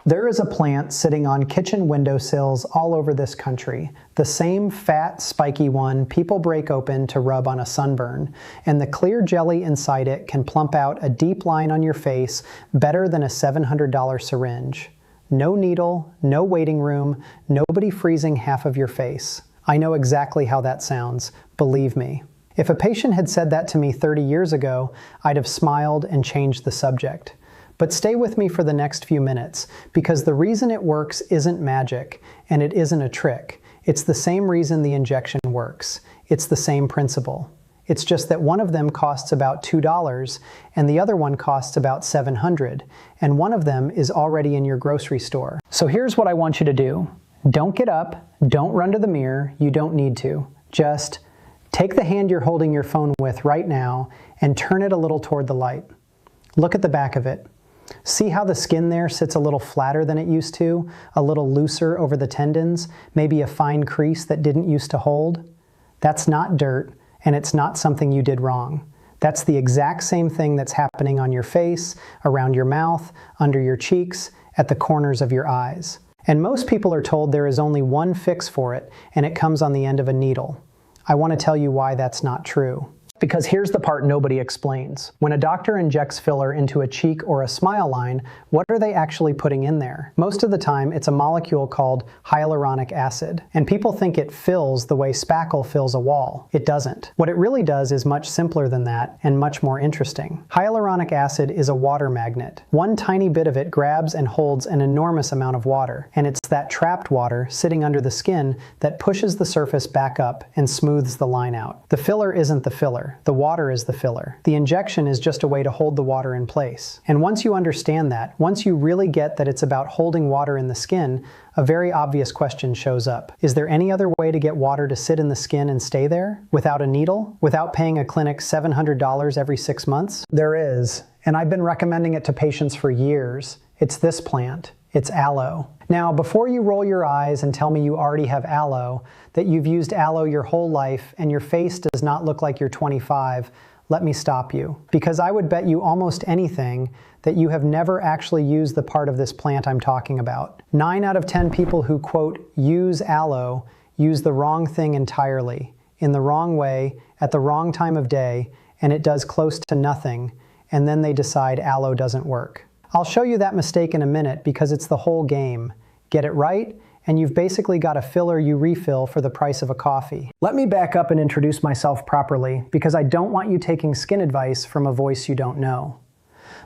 There is a plant sitting on kitchen windowsills all over this country, the same fat, spiky one people break open to rub on a sunburn, and the clear jelly inside it can plump out a deep line on your face better than a $700 syringe. No needle, no waiting room, nobody freezing half of your face. I know exactly how that sounds, believe me. If a patient had said that to me 30 years ago, I'd have smiled and changed the subject. But stay with me for the next few minutes, because the reason it works isn't magic, and it isn't a trick. It's the same reason the injection works. It's the same principle. It's just that one of them costs about $2, and the other one costs about $700, and one of them is already in your grocery store. So here's what I want you to do. Don't get up, don't run to the mirror, you don't need to. Just take the hand you're holding your phone with right now and turn it a little toward the light. Look at the back of it. See how the skin there sits a little flatter than it used to, a little looser over the tendons, maybe a fine crease that didn't used to hold? That's not dirt, and it's not something you did wrong. That's the exact same thing that's happening on your face, around your mouth, under your cheeks, at the corners of your eyes. And most people are told there is only one fix for it, and it comes on the end of a needle. I want to tell you why that's not true. Because here's the part nobody explains. When a doctor injects filler into a cheek or a smile line, what are they actually putting in there? Most of the time, it's a molecule called hyaluronic acid. And people think it fills the way spackle fills a wall. It doesn't. What it really does is much simpler than that and much more interesting. Hyaluronic acid is a water magnet. One tiny bit of it grabs and holds an enormous amount of water. And it's that trapped water sitting under the skin that pushes the surface back up and smooths the line out. The filler isn't the filler. The water is the filler. The injection is just a way to hold the water in place. And once you understand that, once you really get that it's about holding water in the skin, a very obvious question shows up. Is there any other way to get water to sit in the skin and stay there? Without a needle? Without paying a clinic $700 every 6 months? There is, and I've been recommending it to patients for years. It's this plant. It's aloe. Now, before you roll your eyes and tell me you already have aloe, that you've used aloe your whole life and your face does not look like you're 25, let me stop you. Because I would bet you almost anything that you have never actually used the part of this plant I'm talking about. 9 out of 10 people who, quote, use aloe, use the wrong thing entirely, in the wrong way, at the wrong time of day, and it does close to nothing, and then they decide aloe doesn't work. I'll show you that mistake in a minute because it's the whole game. Get it right, and you've basically got a filler you refill for the price of a coffee. Let me back up and introduce myself properly because I don't want you taking skin advice from a voice you don't know.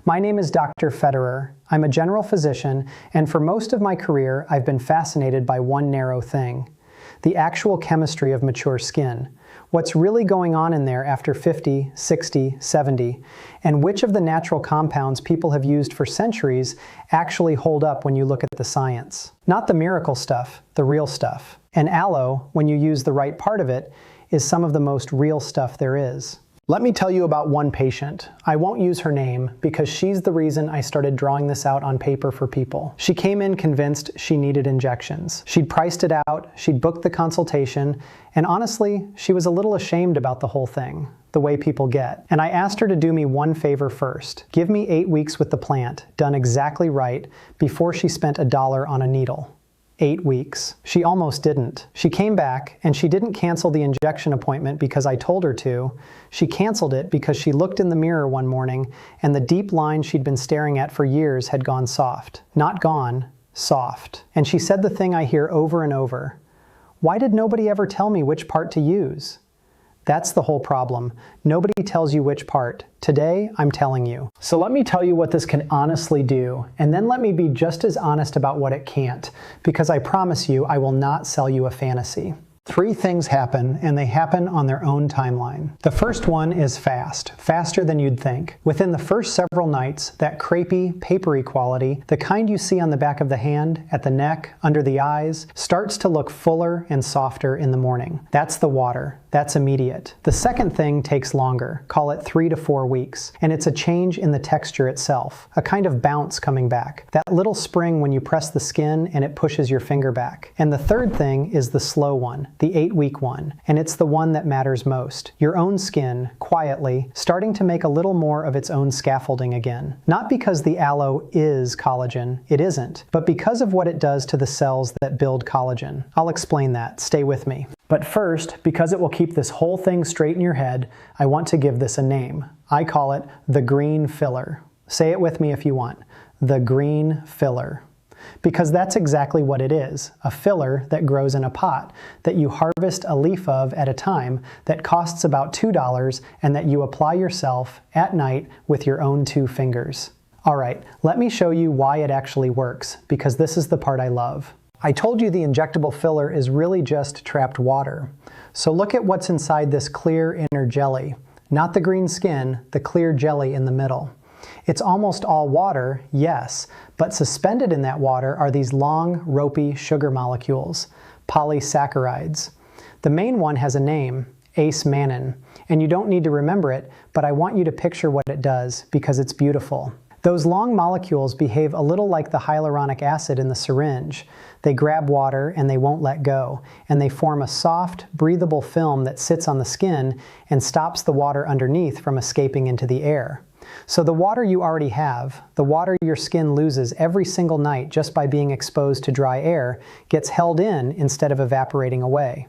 My name is Dr. Federer. I'm a general physician, and for most of my career, I've been fascinated by one narrow thing: the actual chemistry of mature skin. What's really going on in there after 50, 60, 70, and which of the natural compounds people have used for centuries actually hold up when you look at the science. Not the miracle stuff, the real stuff. And aloe, when you use the right part of it, is some of the most real stuff there is. Let me tell you about one patient. I won't use her name because she's the reason I started drawing this out on paper for people. She came in convinced she needed injections. She'd priced it out, she'd booked the consultation, and honestly, she was a little ashamed about the whole thing, the way people get. And I asked her to do me one favor first. Give me 8 weeks with the plant, done exactly right, before she spent $1 on a needle. 8 weeks. She almost didn't. She came back, and she didn't cancel the injection appointment because I told her to. She canceled it because she looked in the mirror one morning, and the deep line she'd been staring at for years had gone soft. Not gone, soft. And she said the thing I hear over and over: why did nobody ever tell me which part to use? That's the whole problem. Nobody tells you which part. Today, I'm telling you. So let me tell you what this can honestly do, and then let me be just as honest about what it can't, because I promise you I will not sell you a fantasy. 3 things happen, and they happen on their own timeline. The first one is fast, faster than you'd think. Within the first several nights, that crepey, papery quality, the kind you see on the back of the hand, at the neck, under the eyes, starts to look fuller and softer in the morning. That's the water. That's immediate. The second thing takes longer, call it 3 to 4 weeks, and it's a change in the texture itself, a kind of bounce coming back. That little spring when you press the skin and it pushes your finger back. And the third thing is the slow one, the 8-week one, and it's the one that matters most. Your own skin, quietly, starting to make a little more of its own scaffolding again. Not because the aloe is collagen, it isn't, but because of what it does to the cells that build collagen. I'll explain that, stay with me. But first, because it will keep this whole thing straight in your head, I want to give this a name. I call it the green filler. Say it with me if you want. The green filler. Because that's exactly what it is, a filler that grows in a pot, that you harvest a leaf of at a time, that costs about $2, and that you apply yourself at night with your own 2 fingers. All right, let me show you why it actually works, because this is the part I love. I told you the injectable filler is really just trapped water. So look at what's inside this clear inner jelly. Not the green skin, the clear jelly in the middle. It's almost all water, yes, but suspended in that water are these long, ropey sugar molecules, polysaccharides. The main one has a name, ace-mannan, and you don't need to remember it, but I want you to picture what it does because it's beautiful. Those long molecules behave a little like the hyaluronic acid in the syringe. They grab water and they won't let go, and they form a soft, breathable film that sits on the skin and stops the water underneath from escaping into the air. So the water you already have, the water your skin loses every single night just by being exposed to dry air, gets held in instead of evaporating away.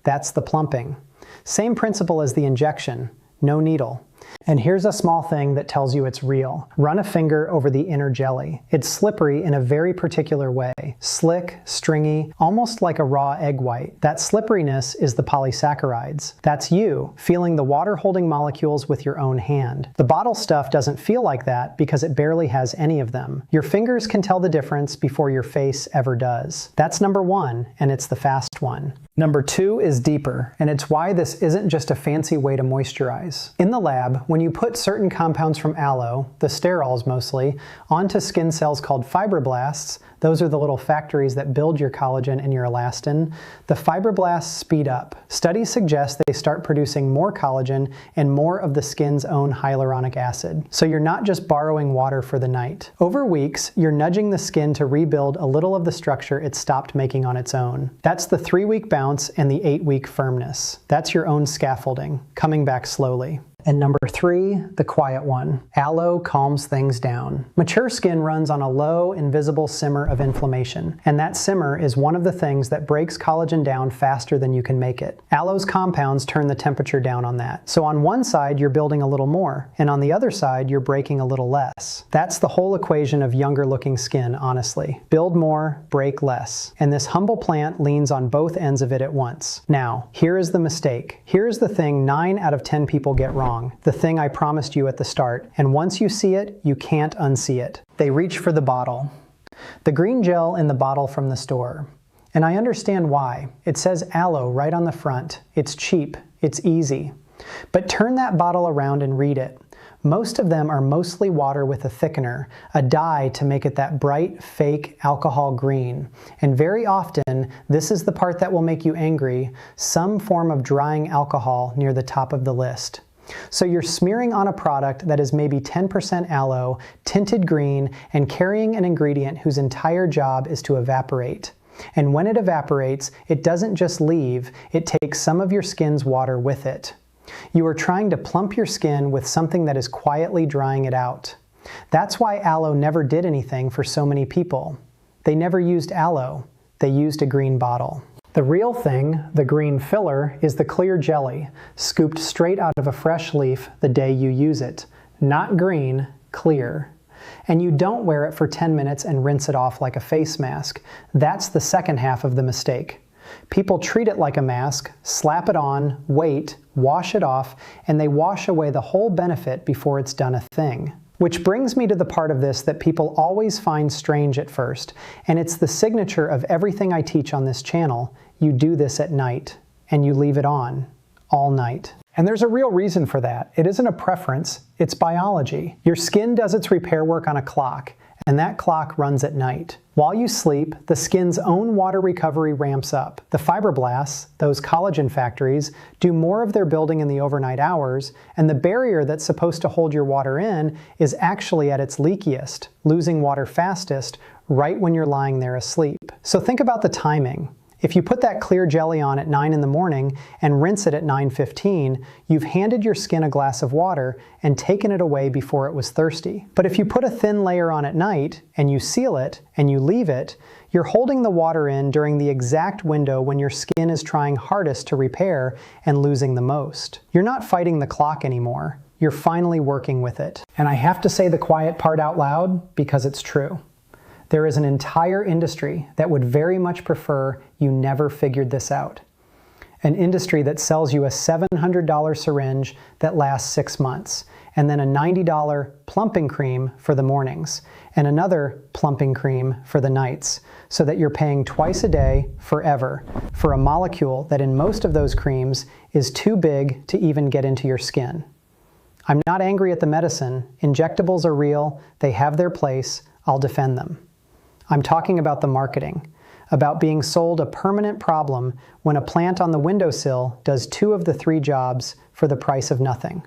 That's the plumping. Same principle as the injection, no needle. And here's a small thing that tells you it's real. Run a finger over the inner jelly. It's slippery in a very particular way. Slick, stringy, almost like a raw egg white. That slipperiness is the polysaccharides. That's you, feeling the water-holding molecules with your own hand. The bottle stuff doesn't feel like that because it barely has any of them. Your fingers can tell the difference before your face ever does. That's number 1, and it's the fast one. Number 2 is deeper, and it's why this isn't just a fancy way to moisturize. In the lab, when you put certain compounds from aloe, the sterols mostly, onto skin cells called fibroblasts, those are the little factories that build your collagen and your elastin, the fibroblasts speed up. Studies suggest they start producing more collagen and more of the skin's own hyaluronic acid. So you're not just borrowing water for the night. Over weeks, you're nudging the skin to rebuild a little of the structure it stopped making on its own. That's the 3-week bounce and the 8-week firmness. That's your own scaffolding, coming back slowly. And number 3, the quiet one. Aloe calms things down. Mature skin runs on a low, invisible simmer of inflammation, and that simmer is one of the things that breaks collagen down faster than you can make it. Aloe's compounds turn the temperature down on that. So on one side, you're building a little more, and on the other side, you're breaking a little less. That's the whole equation of younger looking skin, honestly. Build more, break less. And this humble plant leans on both ends of it at once. Now, here is the mistake. Here is the thing 9 out of 10 people get wrong. The thing I promised you at the start, and once you see it, you can't unsee it. They reach for the bottle. The green gel in the bottle from the store. And I understand why. It says aloe right on the front. It's cheap. It's easy. But turn that bottle around and read it. Most of them are mostly water with a thickener, a dye to make it that bright, fake alcohol green. And very often, this is the part that will make you angry, some form of drying alcohol near the top of the list. So you're smearing on a product that is maybe 10% aloe, tinted green, and carrying an ingredient whose entire job is to evaporate. And when it evaporates, it doesn't just leave, it takes some of your skin's water with it. You are trying to plump your skin with something that is quietly drying it out. That's why aloe never did anything for so many people. They never used aloe, they used a green bottle. The real thing, the green filler, is the clear jelly, scooped straight out of a fresh leaf the day you use it. Not green, clear. And you don't wear it for 10 minutes and rinse it off like a face mask. That's the second half of the mistake. People treat it like a mask, slap it on, wait, wash it off, and they wash away the whole benefit before it's done a thing. Which brings me to the part of this that people always find strange at first, and it's the signature of everything I teach on this channel. You do this at night, and you leave it on, all night. And there's a real reason for that. It isn't a preference, it's biology. Your skin does its repair work on a clock, and that clock runs at night. While you sleep, the skin's own water recovery ramps up. The fibroblasts, those collagen factories, do more of their building in the overnight hours, and the barrier that's supposed to hold your water in is actually at its leakiest, losing water fastest right when you're lying there asleep. So think about the timing. If you put that clear jelly on at 9 in the morning and rinse it at 9:15, you've handed your skin a glass of water and taken it away before it was thirsty. But if you put a thin layer on at night and you seal it and you leave it, you're holding the water in during the exact window when your skin is trying hardest to repair and losing the most. You're not fighting the clock anymore. You're finally working with it. And I have to say the quiet part out loud because it's true. There is an entire industry that would very much prefer you never figured this out. An industry that sells you a $700 syringe that lasts 6 months, and then a $90 plumping cream for the mornings, and another plumping cream for the nights, so that you're paying twice a day forever for a molecule that in most of those creams is too big to even get into your skin. I'm not angry at the medicine. Injectables are real. They have their place. I'll defend them. I'm talking about the marketing, about being sold a permanent problem when a plant on the windowsill does 2 of the 3 jobs for the price of nothing.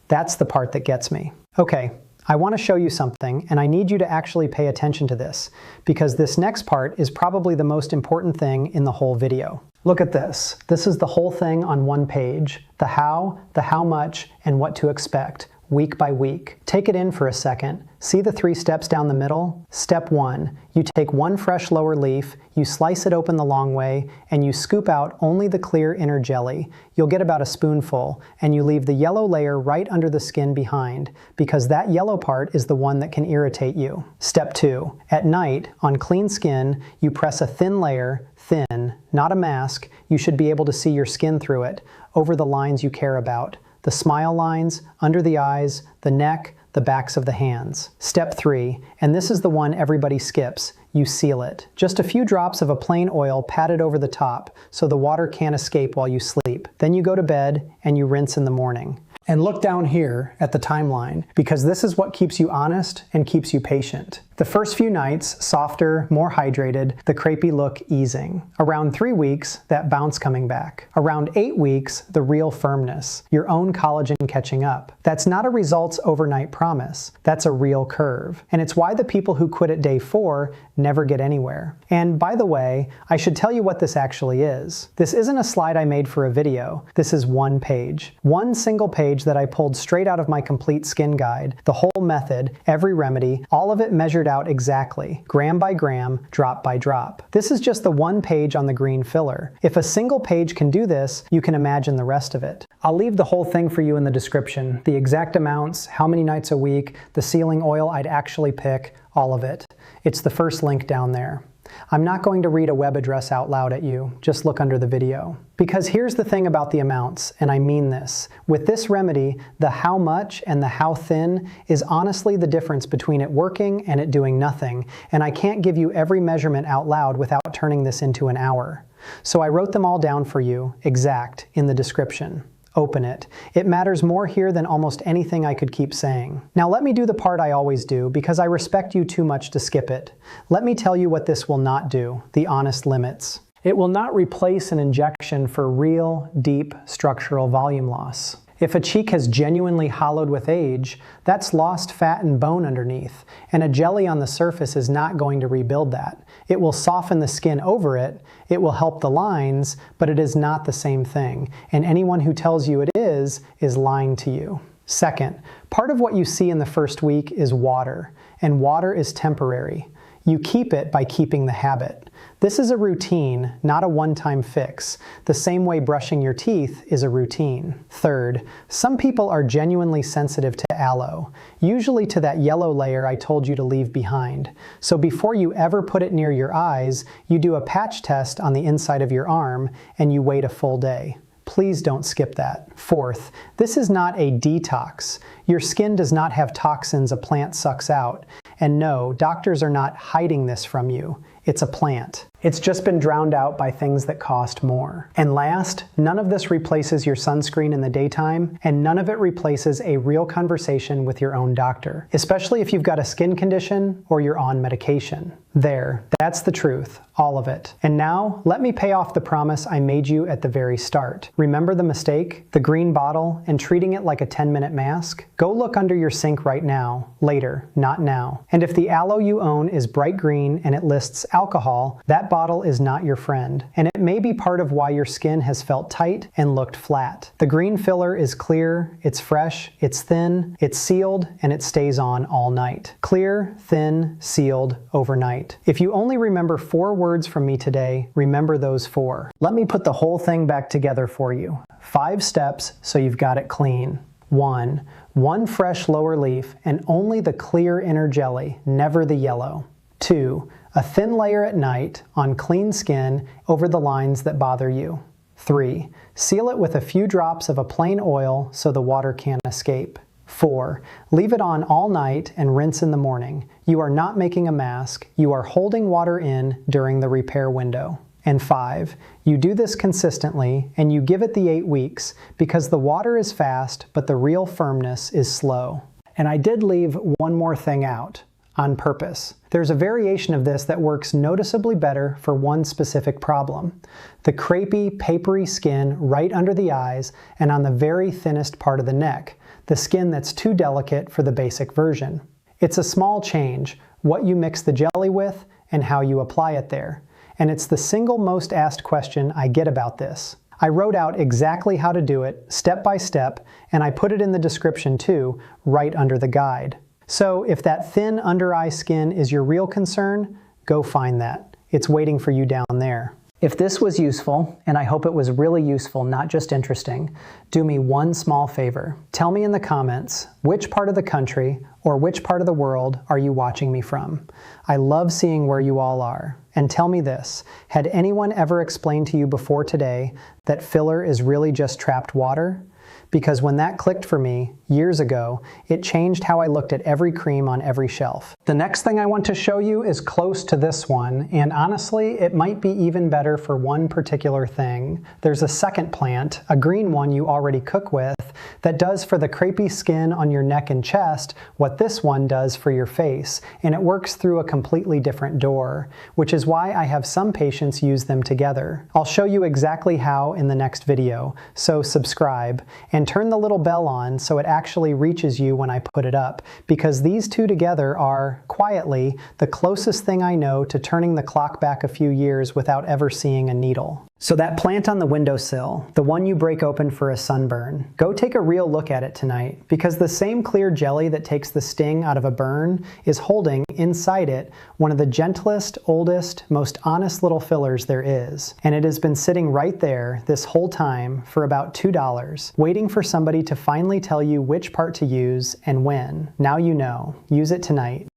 That's the part that gets me. Okay, I want to show you something, and I need you to actually pay attention to this, because this next part is probably the most important thing in the whole video. Look at this. This is the whole thing on one page. The how much, and what to expect, week by week. Take it in for a second. See the 3 steps down the middle? Step 1, you take 1 fresh lower leaf, you slice it open the long way, and you scoop out only the clear inner jelly. You'll get about a spoonful, and you leave the yellow layer right under the skin behind, because that yellow part is the one that can irritate you. Step 2, at night, on clean skin, you press a thin layer, thin, not a mask, you should be able to see your skin through it, over the lines you care about. The smile lines, under the eyes, the neck, the backs of the hands. Step 3, and this is the one everybody skips, you seal it. Just a few drops of a plain oil patted over the top so the water can't escape while you sleep. Then you go to bed and you rinse in the morning. And look down here at the timeline, because this is what keeps you honest and keeps you patient. The first few nights, softer, more hydrated, the crepey look easing. Around 3 weeks, that bounce coming back. Around 8 weeks, the real firmness, your own collagen catching up. That's not a results overnight promise. That's a real curve. And it's why the people who quit at day 4 never get anywhere. And by the way, I should tell you what this actually is. This isn't a slide I made for a video. This is one page. One single page that I pulled straight out of my complete skin guide, the whole method, every remedy, all of it measured out exactly, gram by gram, drop by drop. This is just the one page on the green filler. If a single page can do this, you can imagine the rest of it. I'll leave the whole thing for you in the description, the exact amounts, how many nights a week, the sealing oil I'd actually pick, all of it. It's the first link down there. I'm not going to read a web address out loud at you, just look under the video. Because here's the thing about the amounts, and I mean this. With this remedy, the how much and the how thin is honestly the difference between it working and it doing nothing, and I can't give you every measurement out loud without turning this into an hour. So I wrote them all down for you, exact, in the description. Open it. It matters more here than almost anything I could keep saying. Now let me do the part I always do, because I respect you too much to skip it. Let me tell you what this will not do, the honest limits. It will not replace an injection for real, deep, structural volume loss. If a cheek has genuinely hollowed with age, that's lost fat and bone underneath, and a jelly on the surface is not going to rebuild that. It will soften the skin over it, it will help the lines, but it is not the same thing, and anyone who tells you it is lying to you. Second, part of what you see in the first week is water, and water is temporary. You keep it by keeping the habit. This is a routine, not a one-time fix, the same way brushing your teeth is a routine. Third, some people are genuinely sensitive to aloe, usually to that yellow layer I told you to leave behind. So before you ever put it near your eyes, you do a patch test on the inside of your arm and you wait a full day. Please don't skip that. Fourth, this is not a detox. Your skin does not have toxins a plant sucks out. And no, doctors are not hiding this from you. It's a plant. It's just been drowned out by things that cost more. And last, none of this replaces your sunscreen in the daytime, and none of it replaces a real conversation with your own doctor, especially if you've got a skin condition or you're on medication. There, that's the truth, all of it. And now, let me pay off the promise I made you at the very start. Remember the mistake? The green bottle and treating it like a 10-minute mask? Go look under your sink right now. Later, not now. And if the aloe you own is bright green and it lists alcohol, that bottle is not your friend. And it may be part of why your skin has felt tight and looked flat. The green filler is clear, it's fresh, it's thin, it's sealed, and it stays on all night. Clear, thin, sealed, overnight. If you only remember 4 words from me today, remember those 4. Let me put the whole thing back together for you. 5 steps so you've got it clean. 1. One fresh lower leaf and only the clear inner jelly, never the yellow. 2. A thin layer at night on clean skin over the lines that bother you. 3. Seal it with a few drops of a plain oil so the water can't escape. 4. Leave it on all night and rinse in the morning. You are not making a mask, you are holding water in during the repair window. And 5. You do this consistently and you give it the 8 weeks because the water is fast but the real firmness is slow. And I did leave one more thing out, on purpose. There's a variation of this that works noticeably better for one specific problem. The crepey, papery skin right under the eyes and on the very thinnest part of the neck. The skin that's too delicate for the basic version. It's a small change, what you mix the jelly with and how you apply it there. And it's the single most asked question I get about this. I wrote out exactly how to do it, step by step, and I put it in the description too, right under the guide. So if that thin under eye skin is your real concern, go find that. It's waiting for you down there. If this was useful, and I hope it was really useful, not just interesting, do me one small favor. Tell me in the comments which part of the country or which part of the world are you watching me from. I love seeing where you all are. And tell me this, had anyone ever explained to you before today that filler is really just trapped water? Because when that clicked for me, years ago, it changed how I looked at every cream on every shelf. The next thing I want to show you is close to this one, and honestly, it might be even better for one particular thing. There's a second plant, a green one you already cook with, that does for the crepey skin on your neck and chest what this one does for your face, and it works through a completely different door, which is why I have some patients use them together. I'll show you exactly how in the next video, so subscribe, and turn the little bell on so it actually reaches you when I put it up, because these two together are, quietly, the closest thing I know to turning the clock back a few years without ever seeing a needle. So that plant on the windowsill, the one you break open for a sunburn, go take a real look at it tonight, because the same clear jelly that takes the sting out of a burn is holding inside it one of the gentlest, oldest, most honest little fillers there is. And it has been sitting right there this whole time for about $2, waiting for somebody to finally tell you which part to use and when. Now you know. Use it tonight.